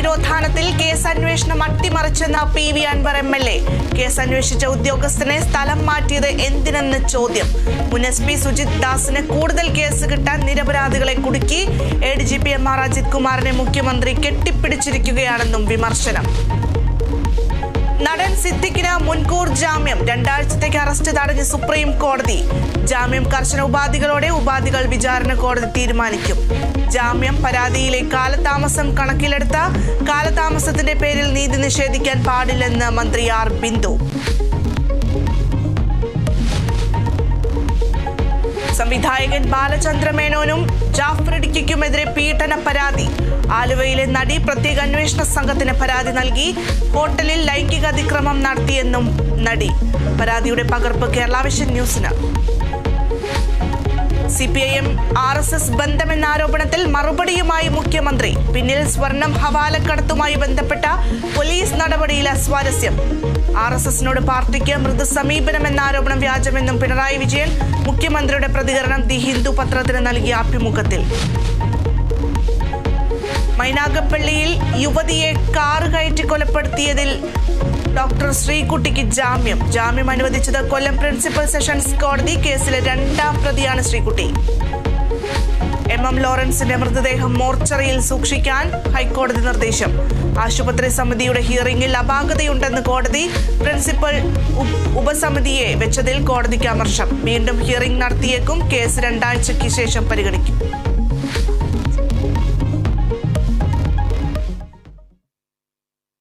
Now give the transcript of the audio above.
തിരോധാനത്തിൽ case അന്വേഷണം അട്ടിമറിച്ചെന്ന PV Anwar MLA. Case അന്വേഷിച്ച ഉദ്യോഗസ്ഥനെ സ്ഥലം മാറ്റിയത് എന്തിനെന്ന് ചോദ്യം. മുൻ SP സുജിത് ദാസിന് കൂടുതൽ കേസ് കിട്ടാൻ നിരപരാധികളെ കുടുക്കി ADGP MR അജിത് കുമാറിനെ മുഖ്യമന്ത്രി കെട്ടിപ്പിടിച്ചിരിക്കുകയാണെന്നും വിമർശനം. നടൻ സിദ്ദിഖിന് മുൻകൂർ ജാമ്യം. 2 ആഴ്ചത്തേക്ക് അറസ്റ്റ് തടഞ്ഞ് സുപ്രീം കോടതി. ജാമ്യം കർശന ഉപാധികൾ വിചാരണ കോടതി തീരുമാനിക്കും. ജാമ്യം പരാതിയിലെ കാലതാമസം കണക്കിലെടുത്ത കാലതാമസത്തിന്റെ പേരിൽ നീതി നിഷേധിക്കാൻ പാടില്ലെന്ന് മന്ത്രി R. ബിന്ദു. സംവിധായകൻ ബാലചന്ദ്ര മേനോനും ജാഫർ ഇടുക്കിക്കുമെതിരെ പീഡന പരാതി. ആലുവയിലെ നടി പ്രത്യേക അന്വേഷണ സംഘത്തിന് പരാതി നൽകി. ഹോട്ടലിൽ ലൈംഗിക അതിക്രമം നടത്തിയെന്നും നടി. പരാതിയുടെ പകർപ്പ് കേരള വിഷൻ ന്യൂസിന്. CPIM RSS ബന്ധമെന്ന ആരോപണത്തിൽ മറുപടിയുമായി മുഖ്യമന്ത്രി. പിന്നിൽ സ്വർണം ഹവാലക്കടത്തുമായി ബന്ധപ്പെട്ട പോലീസ് നടപടിയിൽ അസ്വാരസ്യം. RSSനോട് പാർട്ടിക്ക് മൃദു സമീപനമെന്ന ആരോപണം വ്യാജമെന്നും പിണറായി വിജയൻ. മുഖ്യമന്ത്രിയുടെ പ്രതികരണം ദി ഹിന്ദു പത്രത്തിന് നൽകിയ അഭിമുഖത്തിൽ. മൈനാഗപ്പള്ളിയിൽ യുവതിയെ കാറ് കയറ്റി കൊലപ്പെടുത്തിയതിൽ ഡോക്ടർ ശ്രീകുട്ടിക്ക് ജാമ്യം. ജാമ്യം അനുവദിച്ചത് കൊല്ലം പ്രിൻസിപ്പൽ സെഷൻസ് കോടതി. കേസിലെ 2ാം പ്രതിയാണ് ശ്രീകുട്ടി. MM ലോറൻസിന്റെ മൃതദേഹം മോർച്ചറിയിൽ സൂക്ഷിക്കാൻ ഹൈക്കോടതി നിർദ്ദേശം. ആശുപത്രി സമിതിയുടെ ഹിയറിംഗിൽ അപാകതയുണ്ടെന്ന് കോടതി. പ്രിൻസിപ്പൽ ഉപസമിതിയെ വെച്ചതിൽ കോടതിക്ക് അമർഷം. വീണ്ടും ഹിയറിംഗ് നടത്തിയേക്കും. കേസ് 2 ആഴ്ചയ്ക്ക് ശേഷം പരിഗണിക്കും.